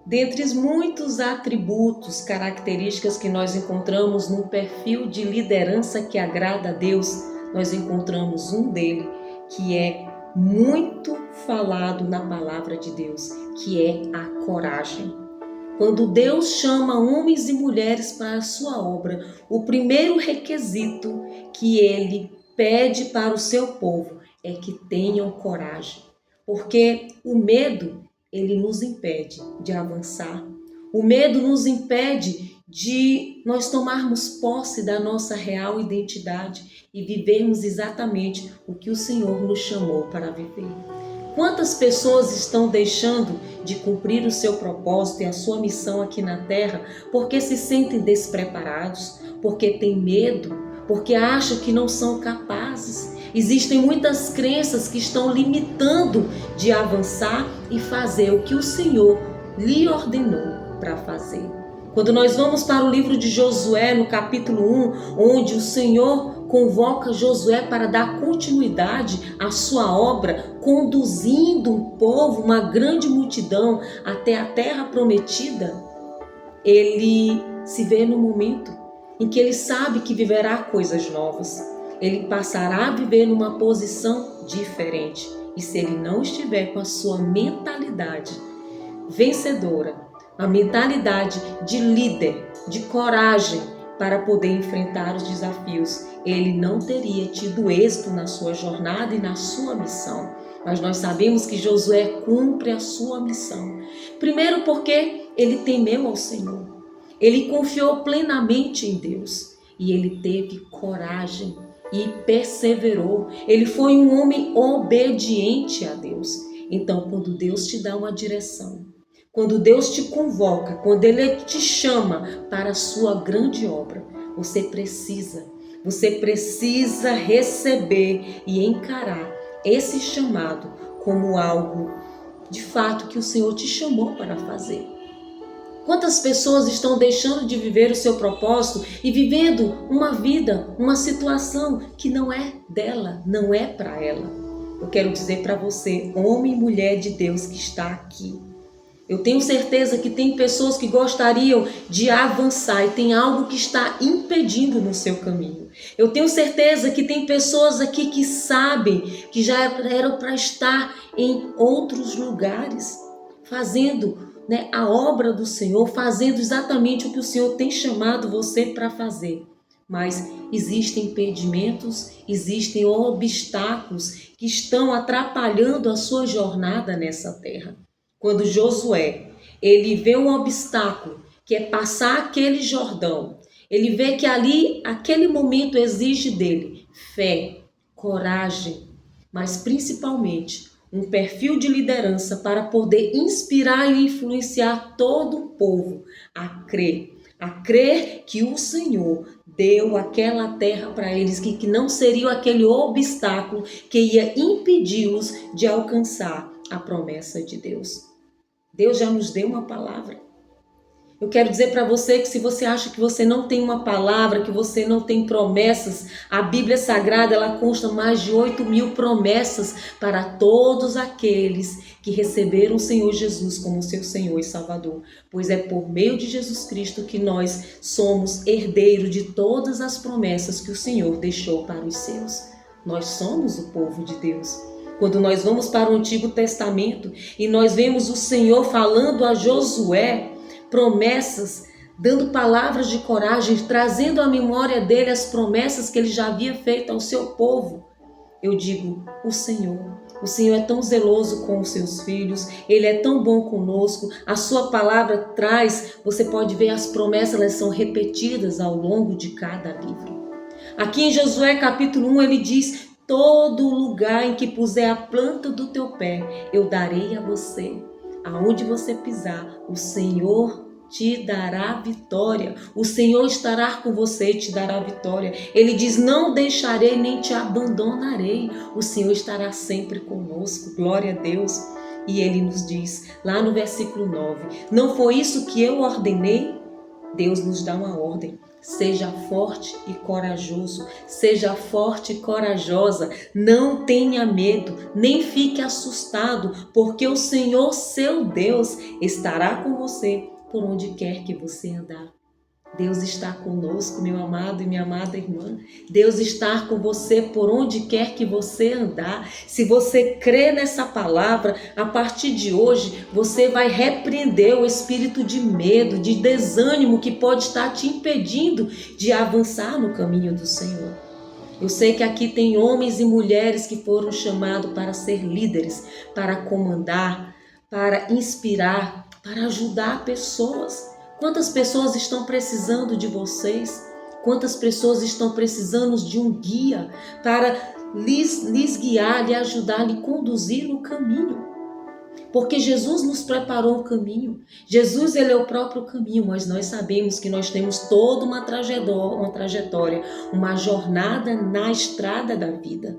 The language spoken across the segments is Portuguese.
Dentre muitos atributos, características que nós encontramos num perfil de liderança que agrada a Deus, nós encontramos um dele que é muito falado na palavra de Deus, que é a coragem. Quando Deus chama homens e mulheres para a sua obra, o primeiro requisito que ele pede para o seu povo é que tenham coragem, porque o medo ele nos impede de avançar. O medo nos impede de nós tomarmos posse da nossa real identidade e vivermos exatamente o que o Senhor nos chamou para viver. Quantas pessoas estão deixando de cumprir o seu propósito e a sua missão aqui na Terra porque se sentem despreparados, porque têm medo, porque acham que não são capazes? Existem muitas crenças que estão limitando de avançar e fazer o que o Senhor lhe ordenou para fazer. Quando nós vamos para o livro de Josué, no capítulo 1, onde o Senhor convoca Josué para dar continuidade à sua obra, conduzindo um povo, uma grande multidão, até a terra prometida, ele se vê no momento em que ele sabe que viverá coisas novas. Ele passará a viver numa posição diferente. E se ele não estiver com a sua mentalidade vencedora, a mentalidade de líder, de coragem para poder enfrentar os desafios, ele não teria tido êxito na sua jornada e na sua missão. Mas nós sabemos que Josué cumpre a sua missão. Primeiro porque ele temeu ao Senhor. Ele confiou plenamente em Deus e ele teve coragem e perseverou. Ele foi um homem obediente a Deus. Então, quando Deus te dá uma direção, quando Deus te convoca, quando Ele te chama para a sua grande obra, você precisa receber e encarar esse chamado como algo de fato que o Senhor te chamou para fazer. Quantas pessoas estão deixando de viver o seu propósito e vivendo uma vida, uma situação que não é dela, não é para ela? Eu quero dizer para você, homem e mulher de Deus que está aqui, eu tenho certeza que tem pessoas que gostariam de avançar e tem algo que está impedindo no seu caminho. Eu tenho certeza que tem pessoas aqui que sabem que já eram para estar em outros lugares, fazendo a obra do Senhor, fazendo exatamente o que o Senhor tem chamado você para fazer. Mas existem impedimentos, existem obstáculos que estão atrapalhando a sua jornada nessa terra. Quando Josué, ele vê um obstáculo, que é passar aquele Jordão, ele vê que ali, aquele momento exige dele fé, coragem, mas principalmente um perfil de liderança para poder inspirar e influenciar todo o povo a crer que o Senhor deu aquela terra para eles, que não seria aquele obstáculo que ia impedi-los de alcançar a promessa de Deus. Deus já nos deu uma palavra. Eu quero dizer para você que se você acha que você não tem uma palavra, que você não tem promessas, a Bíblia Sagrada ela consta mais de 8.000 promessas para todos aqueles que receberam o Senhor Jesus como seu Senhor e Salvador. Pois é por meio de Jesus Cristo que nós somos herdeiros de todas as promessas que o Senhor deixou para os seus. Nós somos o povo de Deus. Quando nós vamos para o Antigo Testamento e nós vemos o Senhor falando a Josué promessas, dando palavras de coragem, trazendo à memória dele as promessas que ele já havia feito ao seu povo, eu digo, o Senhor é tão zeloso com os seus filhos, Ele é tão bom conosco, a sua palavra traz, você pode ver as promessas, elas são repetidas ao longo de cada livro. Aqui em Josué capítulo 1 ele diz, todo lugar em que puser a planta do teu pé, eu darei a você. Aonde você pisar, o Senhor te dará vitória. O Senhor estará com você e te dará vitória. Ele diz, não deixarei nem te abandonarei. O Senhor estará sempre conosco. Glória a Deus. E ele nos diz, lá no versículo 9, não foi isso que eu ordenei? Deus nos dá uma ordem. Seja forte e corajoso, seja forte e corajosa, não tenha medo, nem fique assustado, porque o Senhor, seu Deus, estará com você por onde quer que você andar. Deus está conosco, meu amado e minha amada irmã. Deus está com você por onde quer que você andar. Se você crê nessa palavra, a partir de hoje, você vai repreender o espírito de medo, de desânimo que pode estar te impedindo de avançar no caminho do Senhor. Eu sei que aqui tem homens e mulheres que foram chamados para ser líderes, para comandar, para inspirar, para ajudar pessoas. Quantas pessoas estão precisando de vocês? Quantas pessoas estão precisando de um guia para lhes guiar, lhe ajudar, lhe conduzir no caminho? Porque Jesus nos preparou o caminho. Jesus, ele é o próprio caminho, mas nós sabemos que nós temos toda uma trajetória, uma jornada na estrada da vida.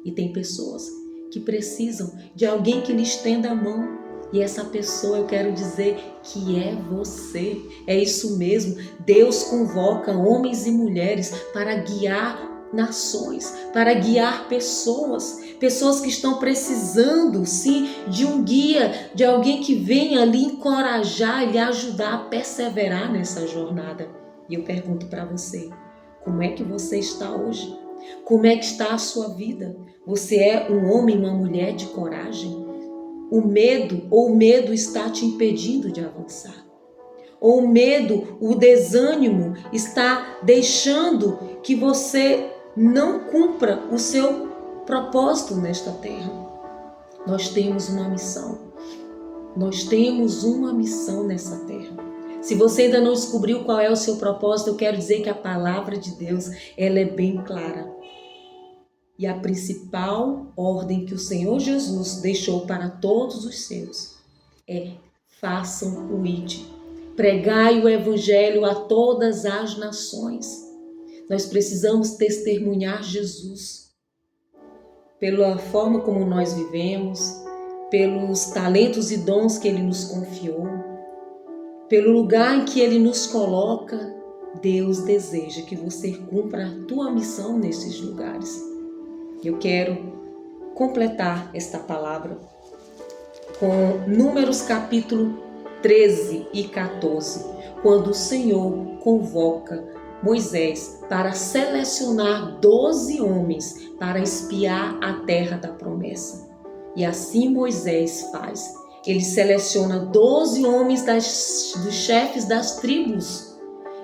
E tem pessoas que precisam de alguém que lhe estenda a mão. E essa pessoa, eu quero dizer que é você. É isso mesmo. Deus convoca homens e mulheres para guiar nações, para guiar pessoas que estão precisando, sim, de um guia, de alguém que venha lhe encorajar e lhe ajudar a perseverar nessa jornada. E eu pergunto para você, como é que você está hoje? Como é que está a sua vida? Você é um homem, uma mulher de coragem? O medo está te impedindo de avançar. Ou o medo, o desânimo está deixando que você não cumpra o seu propósito nesta terra. Nós temos uma missão. Nós temos uma missão nessa terra. Se você ainda não descobriu qual é o seu propósito, eu quero dizer que a palavra de Deus, ela é bem clara. E a principal ordem que o Senhor Jesus deixou para todos os seus é: façam o ide. Pregai o evangelho a todas as nações. Nós precisamos testemunhar Jesus pela forma como nós vivemos, pelos talentos e dons que Ele nos confiou, pelo lugar em que Ele nos coloca. Deus deseja que você cumpra a tua missão nesses lugares. Eu quero completar esta palavra com Números capítulo 13 e 14, quando o Senhor convoca Moisés para selecionar 12 homens para espiar a terra da promessa. E assim Moisés faz. Ele seleciona 12 homens dos chefes das tribos.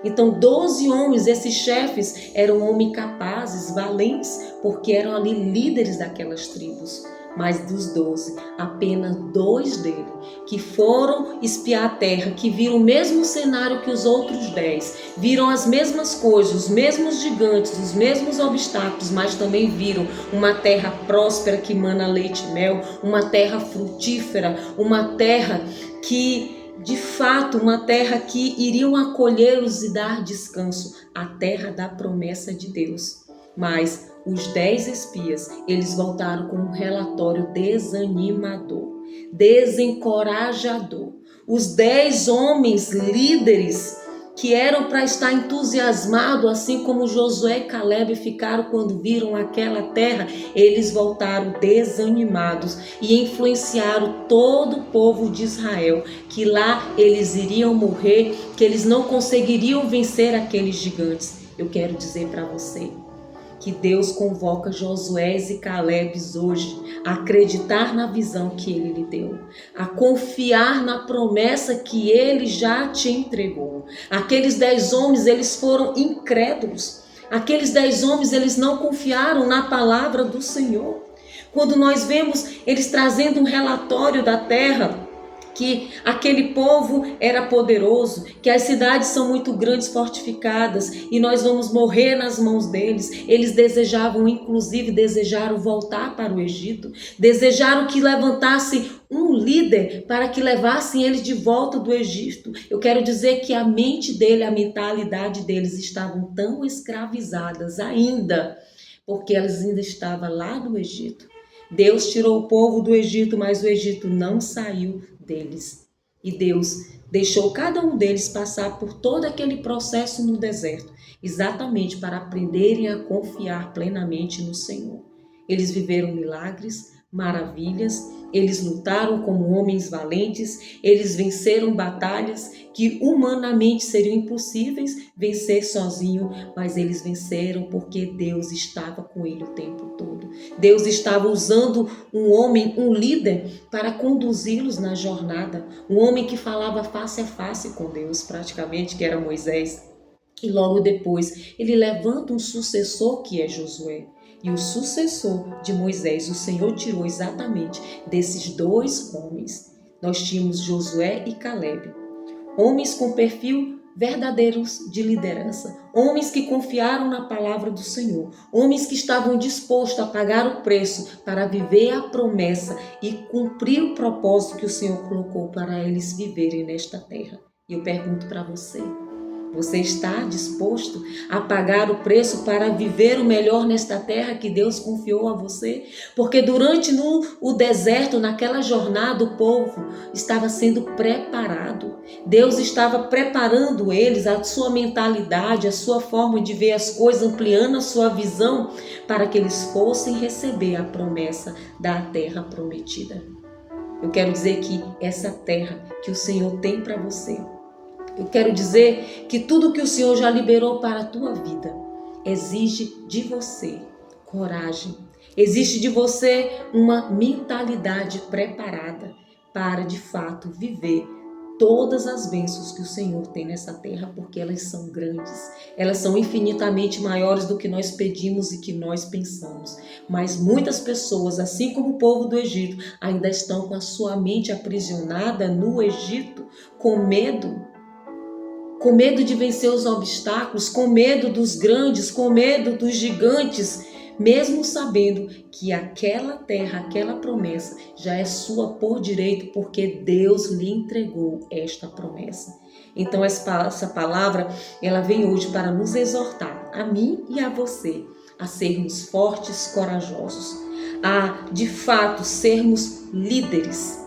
Então 12 homens, esses chefes eram homens capazes, valentes, porque eram ali líderes daquelas tribos. Mas dos 12, apenas 2 deles que foram espiar a terra, que viram o mesmo cenário que os outros 10, viram as mesmas coisas, os mesmos gigantes, os mesmos obstáculos, mas também viram uma terra próspera que mana leite e mel, uma terra frutífera, uma terra que, de fato, uma terra que iriam acolhê-los e dar descanso, a terra da promessa de Deus. Mas os 10 espias, eles voltaram com um relatório desanimador, desencorajador. Os 10 homens líderes que eram para estar entusiasmados, assim como Josué e Caleb ficaram quando viram aquela terra, eles voltaram desanimados e influenciaram todo o povo de Israel, que lá eles iriam morrer, que eles não conseguiriam vencer aqueles gigantes. Eu quero dizer para você que Deus convoca Josué e Caleb hoje a acreditar na visão que Ele lhe deu, a confiar na promessa que Ele já te entregou. Aqueles 10 homens, eles foram incrédulos. Aqueles 10 homens, eles não confiaram na palavra do Senhor. Quando nós vemos eles trazendo um relatório da terra, que aquele povo era poderoso, que as cidades são muito grandes, fortificadas, e nós vamos morrer nas mãos deles. Eles desejaram voltar para o Egito, desejaram que levantasse um líder para que levassem eles de volta do Egito. Eu quero dizer que a mente dele, a mentalidade deles estavam tão escravizadas ainda, porque elas ainda estavam lá no Egito. Deus tirou o povo do Egito, mas o Egito não saiu deles. E Deus deixou cada um deles passar por todo aquele processo no deserto, exatamente para aprenderem a confiar plenamente no Senhor. Eles viveram milagres, maravilhas, eles lutaram como homens valentes, eles venceram batalhas que humanamente seriam impossíveis vencer sozinho, mas eles venceram porque Deus estava com ele o tempo todo. Deus estava usando um homem, um líder, para conduzi-los na jornada, um homem que falava face a face com Deus, praticamente, que era Moisés. E logo depois ele levanta um sucessor que é Josué. E o sucessor de Moisés, o Senhor tirou exatamente desses dois homens. Nós tínhamos Josué e Calebe, homens com perfil verdadeiros de liderança, homens que confiaram na palavra do Senhor, homens que estavam dispostos a pagar o preço para viver a promessa e cumprir o propósito que o Senhor colocou para eles viverem nesta terra. E eu pergunto para você, você está disposto a pagar o preço para viver o melhor nesta terra que Deus confiou a você? Porque durante o deserto, naquela jornada, o povo estava sendo preparado. Deus estava preparando eles, a sua mentalidade, a sua forma de ver as coisas, ampliando a sua visão para que eles fossem receber a promessa da terra prometida. Eu quero dizer que essa terra que o Senhor tem para você, eu quero dizer que tudo que o Senhor já liberou para a tua vida exige de você coragem, exige de você uma mentalidade preparada para de fato viver todas as bênçãos que o Senhor tem nessa terra, porque elas são grandes, elas são infinitamente maiores do que nós pedimos e que nós pensamos. Mas muitas pessoas, assim como o povo do Egito, ainda estão com a sua mente aprisionada no Egito, com medo de vencer os obstáculos, com medo dos grandes, com medo dos gigantes, mesmo sabendo que aquela terra, aquela promessa já é sua por direito, porque Deus lhe entregou esta promessa. Então essa palavra, ela vem hoje para nos exortar, a mim e a você, a sermos fortes, corajosos, a de fato sermos líderes,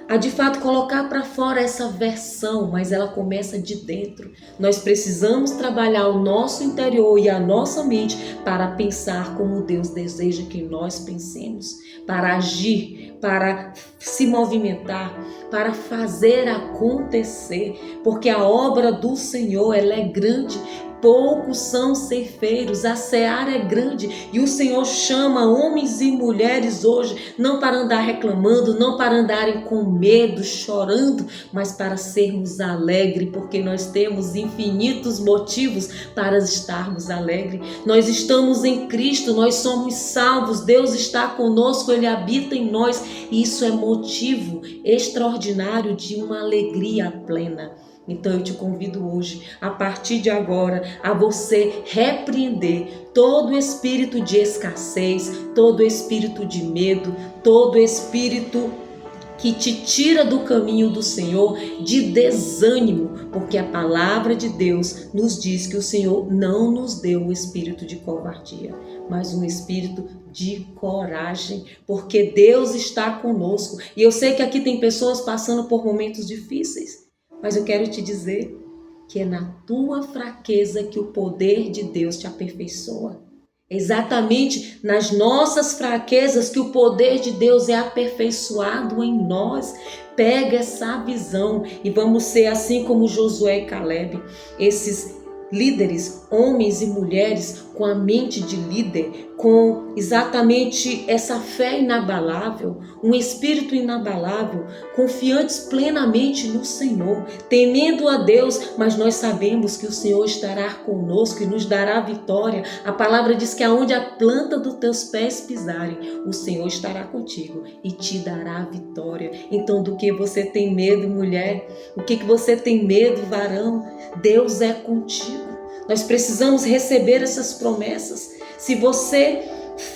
a de fato colocar para fora essa versão, mas ela começa de dentro. Nós precisamos trabalhar o nosso interior e a nossa mente para pensar como Deus deseja que nós pensemos, para agir, para se movimentar, para fazer acontecer, porque a obra do Senhor, ela é grande. Poucos são ceifeiros, a seara é grande e o Senhor chama homens e mulheres hoje, não para andar reclamando, não para andarem com medo, chorando, mas para sermos alegres, porque nós temos infinitos motivos para estarmos alegres. Nós estamos em Cristo, nós somos salvos, Deus está conosco, Ele habita em nós e isso é motivo extraordinário de uma alegria plena. Então eu te convido hoje, a partir de agora, a você repreender todo espírito de escassez, todo espírito de medo, todo espírito que te tira do caminho do Senhor, de desânimo, porque a palavra de Deus nos diz que o Senhor não nos deu o espírito de covardia, mas um espírito de coragem, porque Deus está conosco. E eu sei que aqui tem pessoas passando por momentos difíceis, mas eu quero te dizer que é na tua fraqueza que o poder de Deus te aperfeiçoa. É exatamente nas nossas fraquezas que o poder de Deus é aperfeiçoado em nós. Pega essa visão e vamos ser assim como Josué e Calebe, esses líderes, homens e mulheres com a mente de líder, com exatamente essa fé inabalável, um espírito inabalável, confiantes plenamente no Senhor, temendo a Deus, mas nós sabemos que o Senhor estará conosco e nos dará vitória. A palavra diz que aonde a planta dos teus pés pisarem, o Senhor estará contigo e te dará vitória. Então, do que você tem medo, mulher? O que você tem medo, varão? Deus é contigo. Nós precisamos receber essas promessas. Se você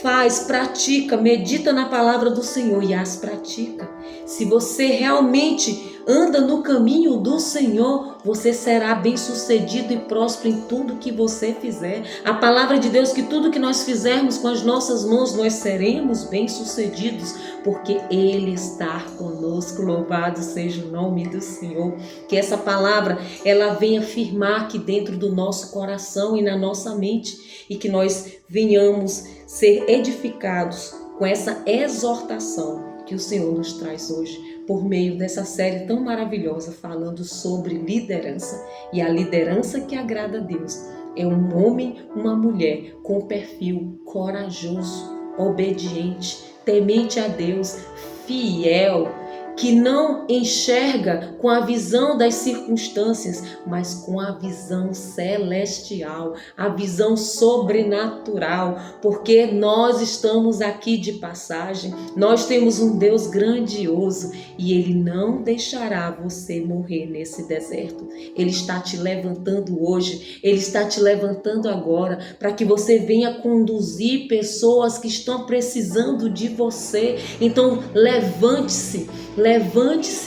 faz, pratica, medita na palavra do Senhor e as pratica, se você realmente anda no caminho do Senhor, você será bem-sucedido e próspero em tudo que você fizer. A palavra de Deus que tudo que nós fizermos com as nossas mãos, nós seremos bem-sucedidos, porque Ele está conosco. Louvado seja o nome do Senhor. Que essa palavra, ela venha firmar aqui dentro do nosso coração e na nossa mente, e que nós venhamos ser edificados com essa exortação que o Senhor nos traz hoje, por meio dessa série tão maravilhosa, falando sobre liderança. E a liderança que agrada a Deus é um homem, uma mulher com perfil corajoso, obediente, temente a Deus, fiel, que não enxerga com a visão das circunstâncias, mas com a visão celestial, a visão sobrenatural, porque nós estamos aqui de passagem, nós temos um Deus grandioso e Ele não deixará você morrer nesse deserto. Ele está te levantando hoje, Ele está te levantando agora, para que você venha conduzir pessoas que estão precisando de você. Então levante-se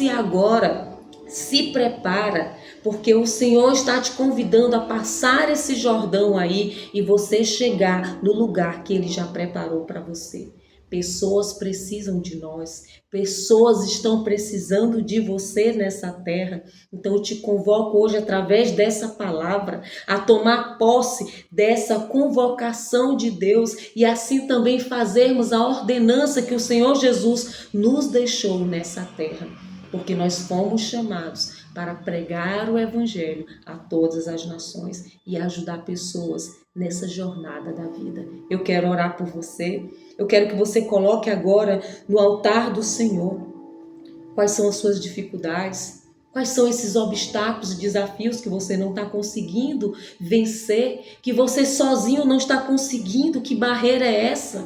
agora, se prepara, porque o Senhor está te convidando a passar esse Jordão aí e você chegar no lugar que Ele já preparou para você. Pessoas precisam de nós, pessoas estão precisando de você nessa terra. Então eu te convoco hoje, através dessa palavra, a tomar posse dessa convocação de Deus e assim também fazermos a ordenança que o Senhor Jesus nos deixou nessa terra. Porque nós fomos chamados para pregar o Evangelho a todas as nações e ajudar pessoas nessa jornada da vida. Eu quero orar por você. Eu quero que você coloque agora no altar do Senhor quais são as suas dificuldades, quais são esses obstáculos e desafios que você não está conseguindo vencer, que você sozinho não está conseguindo. Que barreira é essa?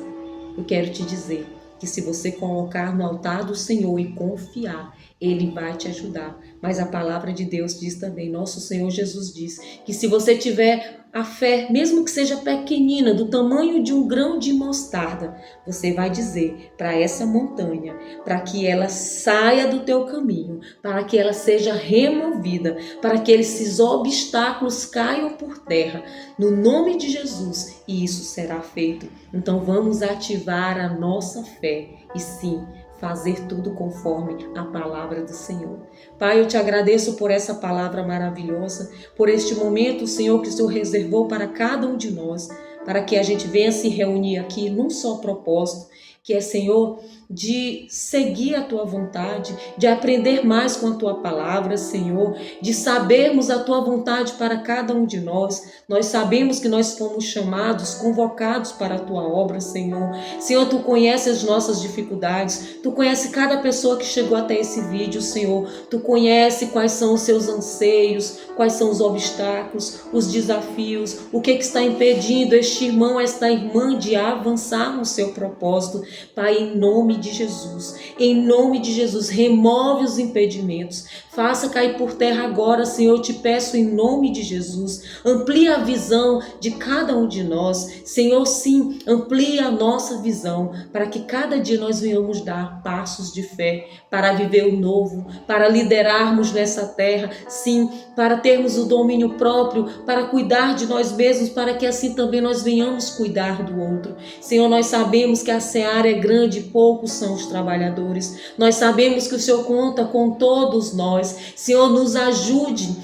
Eu quero te dizer que se você colocar no altar do Senhor e confiar, Ele vai te ajudar. Mas a palavra de Deus diz também, nosso Senhor Jesus diz, que se você tiver a fé, mesmo que seja pequenina, do tamanho de um grão de mostarda, você vai dizer para essa montanha, para que ela saia do teu caminho, para que ela seja removida, para que esses obstáculos caiam por terra, no nome de Jesus, e isso será feito. Então vamos ativar a nossa fé e sim, fazer tudo conforme a palavra do Senhor. Pai, eu te agradeço por essa palavra maravilhosa, por este momento, Senhor, que o Senhor reservou para cada um de nós, para que a gente venha se reunir aqui num só propósito, que é, Senhor, de seguir a Tua vontade, de aprender mais com a Tua palavra, Senhor, de sabermos a Tua vontade para cada um de nós. Nós sabemos que nós fomos chamados, convocados para a Tua obra, Senhor. Senhor, Tu conheces as nossas dificuldades, Tu conheces cada pessoa que chegou até esse vídeo, Senhor. Tu conheces quais são os seus anseios, quais são os obstáculos, os desafios, o que está impedindo este irmão, esta irmã de avançar no seu propósito. Pai, em nome de Jesus, remove os impedimentos, faça cair por terra agora, Senhor, eu te peço em nome de Jesus, amplia a visão de cada um de nós, Senhor, sim, amplia a nossa visão, para que cada dia nós venhamos dar passos de fé, para viver o novo, para liderarmos nessa terra, sim, para termos o domínio próprio, para cuidar de nós mesmos, para que assim também nós venhamos cuidar do outro. Senhor, nós sabemos que a seara é grande e poucos são os trabalhadores. Nós sabemos que o Senhor conta com todos nós. Senhor, nos ajude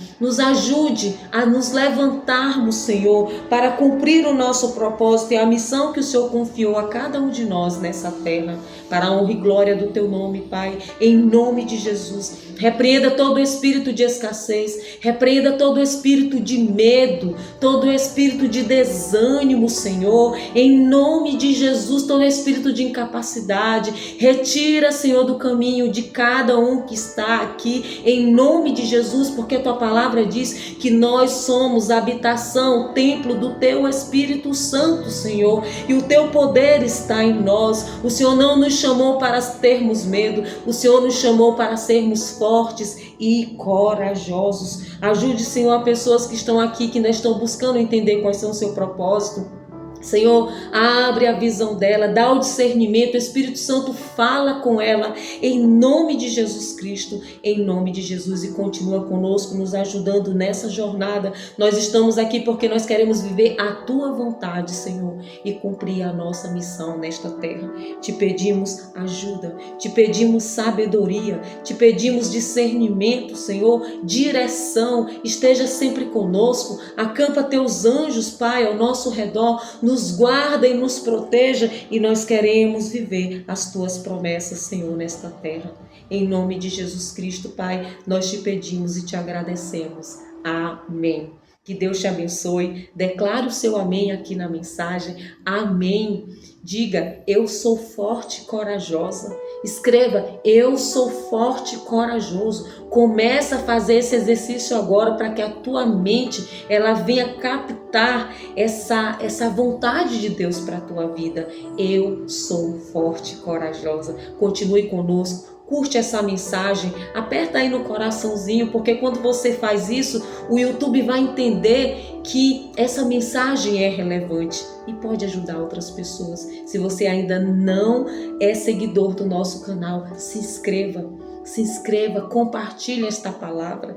a nos levantarmos, Senhor, para cumprir o nosso propósito e a missão que o Senhor confiou a cada um de nós nessa terra, para a honra e glória do Teu nome, Pai, em nome de Jesus. Repreenda todo espírito de escassez, repreenda todo espírito de medo, todo espírito de desânimo, Senhor, em nome de Jesus, todo espírito de incapacidade, retira, Senhor, do caminho de cada um que está aqui, em nome de Jesus, porque a Tua palavra diz que nós somos habitação, templo do Teu Espírito Santo, Senhor, e o Teu poder está em nós. O Senhor não nos chamou para termos medo, o Senhor nos chamou para sermos fortes e corajosos. Ajude, Senhor, a pessoas que estão aqui, que ainda estão buscando entender quais são o seu propósito. Senhor, abre a visão dela, dá o discernimento, o Espírito Santo fala com ela, em nome de Jesus Cristo, em nome de Jesus, e continua conosco, nos ajudando nessa jornada. Nós estamos aqui porque nós queremos viver a Tua vontade, Senhor, e cumprir a nossa missão nesta terra. Te pedimos ajuda, te pedimos sabedoria, te pedimos discernimento, Senhor, direção, esteja sempre conosco, acampa Teus anjos, Pai, ao nosso redor, nos guarda e nos proteja, e nós queremos viver as Tuas promessas, Senhor, nesta terra. Em nome de Jesus Cristo, Pai, nós te pedimos e te agradecemos. Amém. Que Deus te abençoe. Declare o seu amém aqui na mensagem. Amém. Diga, eu sou forte e corajosa. Escreva, eu sou forte e corajoso. Começa a fazer esse exercício agora para que a tua mente ela venha captar essa vontade de Deus para a tua vida. Eu sou forte e corajosa. Continue conosco. Curte essa mensagem, aperta aí no coraçãozinho, porque quando você faz isso, o YouTube vai entender que essa mensagem é relevante e pode ajudar outras pessoas. Se você ainda não é seguidor do nosso canal, se inscreva, compartilhe esta palavra.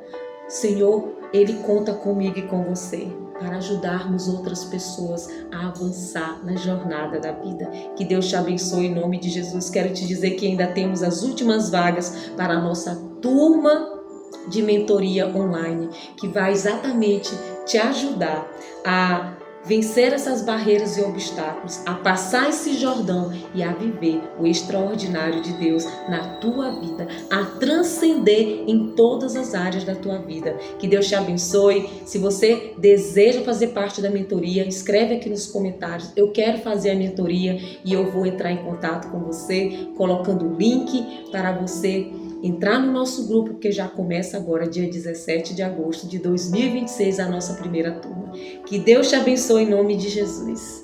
Senhor, Ele conta comigo e com você para ajudarmos outras pessoas a avançar na jornada da vida. Que Deus te abençoe em nome de Jesus. Quero te dizer que ainda temos as últimas vagas para a nossa turma de mentoria online, que vai exatamente te ajudar a vencer essas barreiras e obstáculos, a passar esse Jordão e a viver o extraordinário de Deus na tua vida, a transcender em todas as áreas da tua vida. Que Deus te abençoe. Se você deseja fazer parte da mentoria, escreve aqui nos comentários, eu quero fazer a mentoria, e eu vou entrar em contato com você, colocando o link para você entrar no nosso grupo, porque já começa agora, dia 17 de agosto de 2026, a nossa primeira turma. Que Deus te abençoe em nome de Jesus.